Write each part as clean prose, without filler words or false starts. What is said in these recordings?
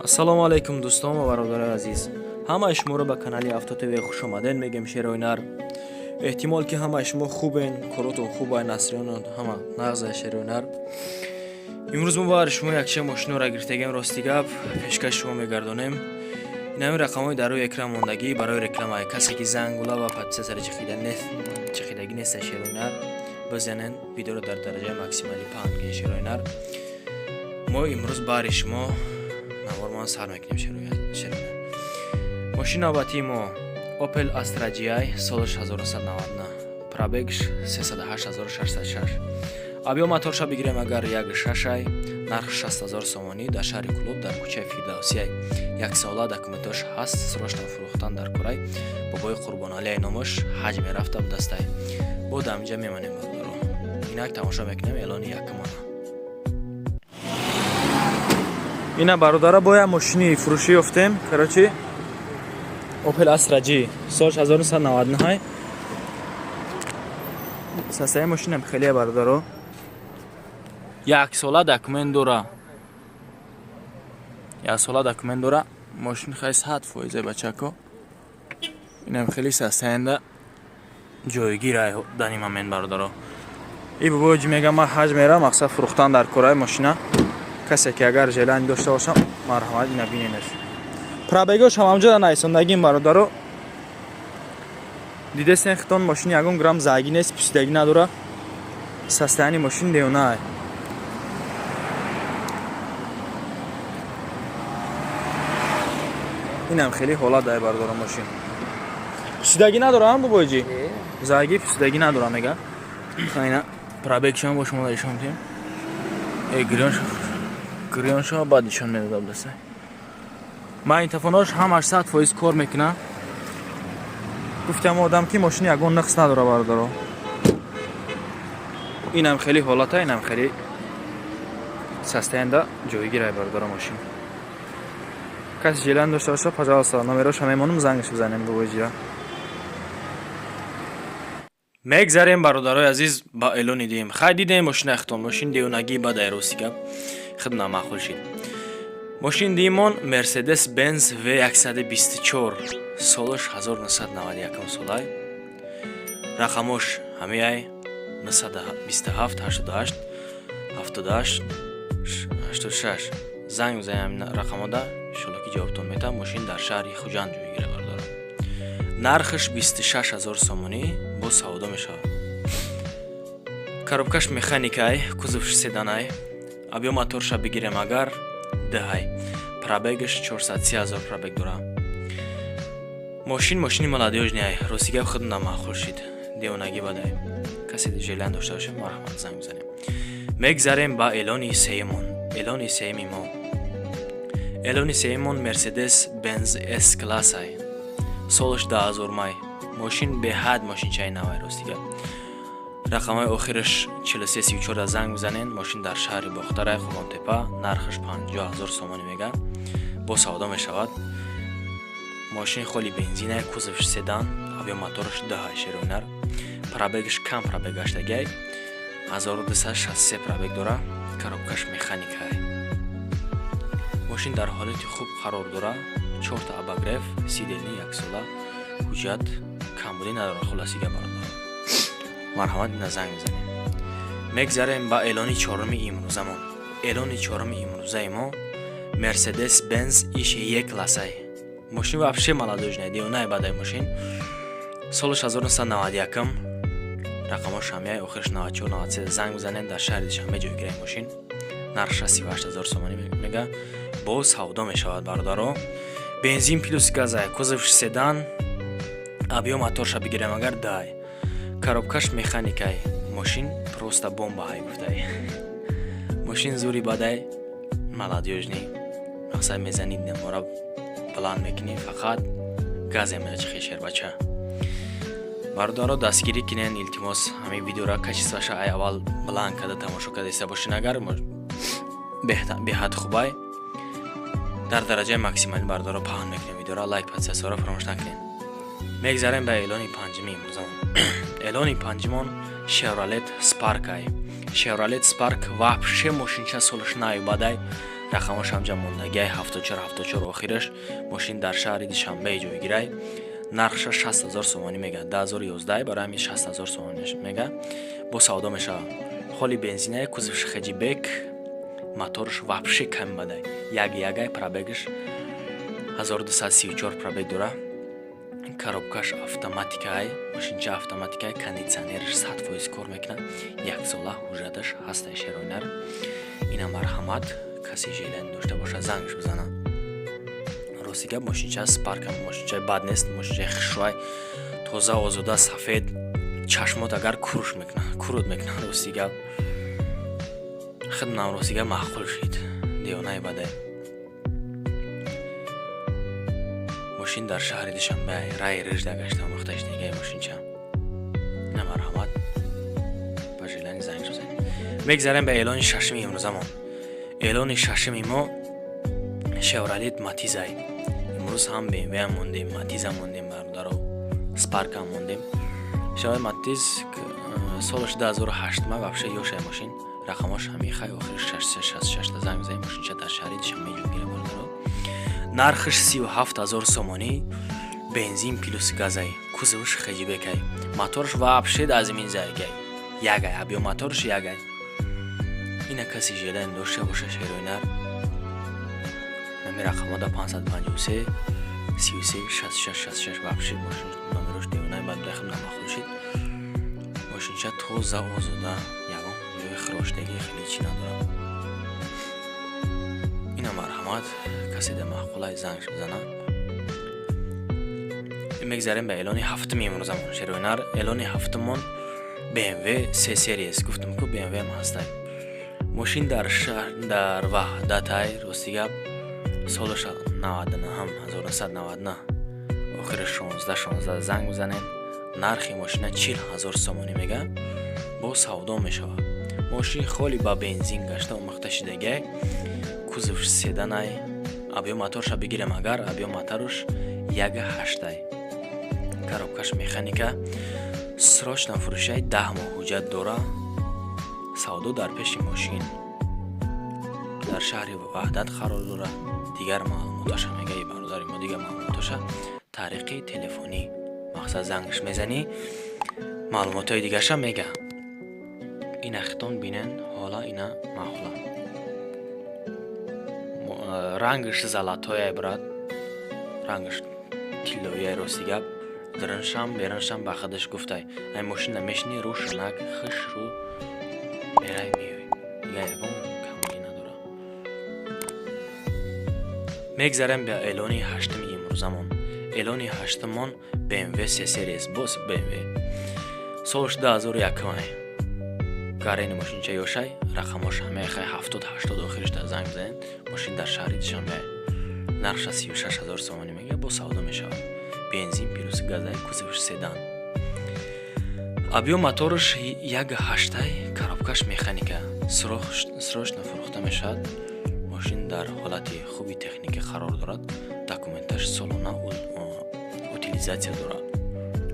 ассалому алайкум дӯстон ва бародарои азиз. Ҳамаи шуморо ба канали Автотв хуш омадед мегем Шероинар. Эҳтимол ки ҳамаи шумо хубен, коротон хуб ай насриёнон ҳама нағза Шероинар. имрӯз мо барои шумо якча мошинро гирифтагем, рости гап пешкаши шумо мегардонем. Инами рақамҳои дар рӯи экран мондагӣ барои рекламаи касе ки зангула ва подписатсияро чихидаги неста Шероинар бизанен видеоро дар дараҷаи максимали паҳн кунед Шероинар. мо имрӯз бари шумо навормон сар мекунем Шероинар. Мошини навбатии мо Opel Astra GI соли 1999, пробегш 308606. Объем моторша бигирем агар 1.6, нарх 60000 сомонӣ дар шаҳри Кулуб дар кӯчаи Фирдавсия. Як сола документош ҳаст, срочно фурӯхтан дар Курай. Бобои Қурбоналии номаш ҳаҷме рафта дастай. Бо дамҷа мемонем бародаро. Инак тамошо мекунем эълони якумона. Ина бародара бо як мошини фурӯшӣ ёфтем. Короче Opel Astra G соли 1999. Сасаи мошинам хеле бародаро. Як сола документ дора. Як сола документ дора. Мошин хай 100% бачако. Инам хеле сасаенда ҷойгирай дани момент бародаро. И бобоҷи мегам ма ҳаҷ мера мақсад фурӯхтан дар кораи мошина. Касе ки агар желани дошта бошам марҳамат ина биненаш. Пробегош ҳам ҳамҷода наисондагим бародаро. Дидесен хитон мошини 1 грамм заги нест, пусидаги надора. Состояние мошин деонай. Инам хеле ҳолат дай бародаро мошин. Пусидаги надора бобоҷи. Заги пусидаги надора мега. Айна пробегшам бо шумо нишон медем. Грёншо бад нишон медодам дастай. Магнитофонош ҳамаш 100% кор мекуна. Гуфтам одам ки мошини ягон нақс надора бародаро. Инам хеле ҳолата, инам хеле состоянда ҷойгирай бародаро мошин. Каси ҷелан дошта боша, пожалуйста, номероша мемонам, зангаш бизанем бубоҷира. Мегзарем бародарои азиз ба эълони дем. Хай дидем мошина хитон, мошин деонагӣ бадай рости гап. Хидна маъқул шид. Мошин димон Mercedes-Benz V124 солаш 1991 солай. Рақамош ҳамеай 927 88 78 86. Занг мезанем рақамода иншоалло ки ҷавобтон метам. Мошин дар шаҳри Хуҷанд ҷойгира бародаро. Нархаш 26000 сомонӣ бо савдо мешавад. Коробкаш механикай, кузовш седанай. Объем моторша бигирем агар даҳай. Пробегаш 430000 пробег дора. Мошини молодёжняй, ростига худ намаъқул шид. Деонагӣ бадай. Касе желан дошта боша марҳамат занг мезанем. Мегзарем ба эълони сеюмон. Эълони сеюми мо. Эълони сеюмон Mercedes-Benz S-классай. Солаш 2000 май. Мошин беҳад мошинчаи навай ростига. Рақамҳои охираш 4334 занг мезанен. Мошин дар шаҳри Бохтарай, Хубонтепа. Нархаш 50000 сомонӣ мега. Бо савдо мешавад. Мошин холи бензинай, кузовш седан, объем мотораш даҳай Шероинар. Пробегаш кам пробег гаштагай. 1263 пробег дора. Коробкаш механикай. Мошин дар ҳолати хуб қарор дора. 4 та обогрев, сидени 1 сола. ҳуҷҷат камбудӣ надора, хулосига бародаро. Марҳамат ина занг мезанем. Мегзарем ба эълони чоруми имрӯзамон. Эълони чоруми имрӯзаи мо Mercedes-Benz E классай. Мошин вообще молодёжная, деонай бадай мошин. Соли 1991. Рақамош ҳамеай охираш 94-93 занг мезанен. Дар шаҳри Душанбе ҷойгираи мошин. Нархаш 38000 сомонӣ мега. Бо савдо мешавад бародаро. Бензин плюс газай, кузовш седан. Объем моторша бигирем агар дай. Коробкаш механикай. Мошин просто бомба ҳай гуфтай. Мошин зури бадай молодёжный. Мақсад мезанид немора баланд мекунӣ, фақат газе меҷихи шербача. Бародаро дастгирӣ кунен, илтимос ҳамин видеоро качестваша ай аввал баланд карда тамошо кардаиста бошин. Агар беҳад хубай дар дараҷаи максималӣ бародаро паҳн мекунем видеоро. Лайк, подписатсияро фаромӯш накунед. Мегзарем ба эълони панҷуми имрӯзамон. Эълони панҷумон Chevrolet Spark ай. Chevrolet Spark вообще мошинча солаш най бадай рақамаш ҳамҷа мондагиаи 74 охираш мошин дар шаҳри Душанбе ҷойгирай. нархша 60,000 сомонӣ мега. 2011 барои ҳамин 60,000 сомонӣ мега. Бо савдо мешава. Холи бензинае, кузовш хаҷибек, моторш вообще кам бадай. Ягай пробегаш 1234 пробег дора. Коробкаш автоматикай, машинча автоматикай, кондитсионерш 100% кор мекунад. 1 сола ҳуҷраташ ҳастай шероинар. Ина марҳамат, каси жилен дошта боша зангш бизана. Рости гап машинча спарка, машинча бад нест, машинча хушвай, тоза озода сафед, чашмот агар курш мекунад, курод мекунад. Рости гап хидмат рости гап маъқул шид. Девонай бадай. ماشین در شهر دوشنبه رای رژده گشته و مختش دیگه ماشینچه نه مرحمت با جیلانی زنگ رو زنیم. میگذاریم به اعلان ششمی امروزمون. اعلان ششمی ما شورالیت ماتیزای. امروز هم BMW هم موندیم، ماتیز هم موندیم، بردارو سپارک هم موندیم. شورالیت ماتیز سالش 2008 ما вообще یوشه ماشین رقمش همی خواهی آخرش 666 زنگ زنیم. ماشینچه در شهر دوشنبه جوگیره بردارو. нархш 37,000 сомонӣ, бензин плюс газай, кузовш хаҷибекай, моторш вообще азмин зайгай, ягай, абё моторш ягай. Ина каси желаен дошта боша шероинар. Нами рақамода 553 33 66 66 вообще мошин номерош девонай бад бехм намахол шид. Мошинча тоза озода ягон ҷои хироштагӣ хеле чӣ надорам. Ина марҳамат کسی در محقولای زنگش بزنم. میگذاریم به اعلان هفتم امروزمون. شروینار اعلان هفتمون BMW 3 سری است. گفتم که BMW هم هسته. ماشین در شهر در وحدتای روستیگاب سالش 99 هم 1999 آخر 16 زنگ بزنین. نرخ ماشین 40,000 سومانی میگه. با سودا میشوه. ماشین خالی با بنزین گشته و مختشیدگی. کузовش سیدانای абё моторша бигирем агар абё моторш 1.8 коробкаш механика срочно фурӯшай 10 моҳ ҳуҷҷат дора савдо дар пеши мошин дар шаҳри ваҳдат қарор дора. дигар маълумоташа мегаи бародари мо дигар маълумоташа тариқи телефонӣ мақсад зангш мезанӣ маълумотои дигаша мега. ина хитон бинен ҳола ина маъқула. رنگش زلاتای برات رنگش تیلویی روسیگاب درنشم بیرنشم با خودش گفته این ماشین نمیشنی روش نک خش رو برای میوی دیگه یکم کمایی نداره. میگذاریم به اعلانی هشتمی امروزمون. اعلانی هشتمون BMW 3 سری باز BMW سالش 2001 гараи мошинча ёшай рақамош ҳамаи хай 70-80 охириш дар занг бизанед. мошин дар шаҳри Душанбе нархша 36,000 сомонӣ мега. бо савдо мешавад. бензин плюс газай, кузовш седан. абё моторш 1.8 коробкаш механика срочно фурӯхта мешавад. мошин дар ҳолати хуби техника қарор дорад. документаш солона утилизатсия дорад.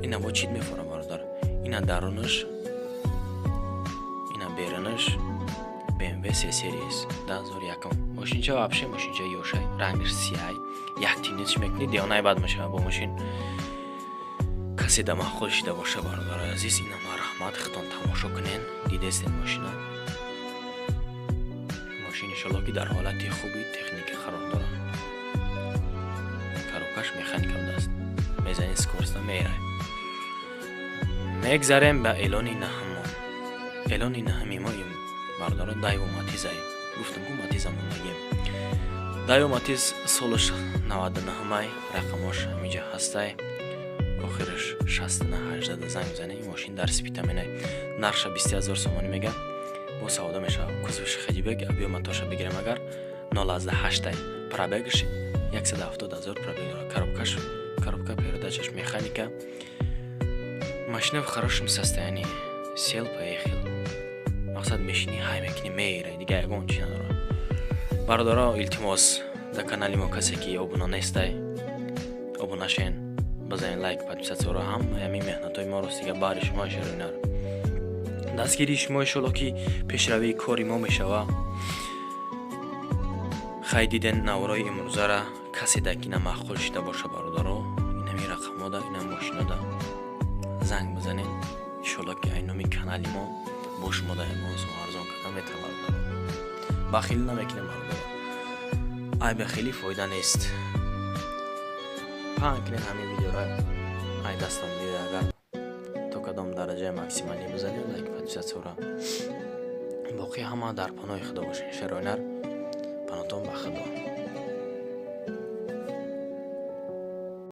ина бо чӣ мефора бародар? ина даронаш беранаш BMW 3 series 2001 мошинча вообще мошинча ёшай рангаш сиай як тинич мекни девонай бад мешава. бо мошин каси да маъқул шида боша бародари азиз ина марҳамат хитон тамошо кунен дидестен мошина. мошин иншаллоҳ ки дар ҳолати хуби техника қарор дорад. коробкаш механика будаст. мезани скоростда мерай. мегзарем ба эълони наҳамон. اعلانی نهمی ما این برداره دایو ماتیزای. گفتم که ماتیز همون نگیم. دایو ماتیز سالش 99 مای رقمش همیجا هستای. آخرش 69-18 زنگ بزنه. این ماشین در سپیتا منه. نرخش 20,000 سومانی میگه. با سودا میشه. کузовش хаҷибек абё мотоша бигирем агар 0.8 пробегш 170,000 пробег дорад. коробка передачаш механика. машина в хорошем состоянии. сел поехал. мақсад мешини ҳай мекини меирай дига ягон чӣ надора. бародаро илтимос дар канали мо касе ки обуна нестай обуна шен базанед лайк подписатсияро ҳам ҳамин меҳнатҳои мо ростига баҳри шумо шеринар дастгирии шумо иншоалло ки пешравии кори мо мешава. хай диден наврои имрӯзара касе ки намаъқул шида боша бародаро, инами рақамода, инам мошинода занг бизанед. иншоалло ки ай номи канали мо бо шумо дар имрӯзо арзон кардан метавонад бародаро. бахилӣ намекунем бародаро. ай бахилӣ фоида нест. паҳн кунед ҳамин видеоро. ай дастам дида агар то кадом дараҷаи максималӣ бизанед, лайк подписатсияро. боқӣ ҳама дар паноҳи худо бошед. Шароинар панотон ба худо.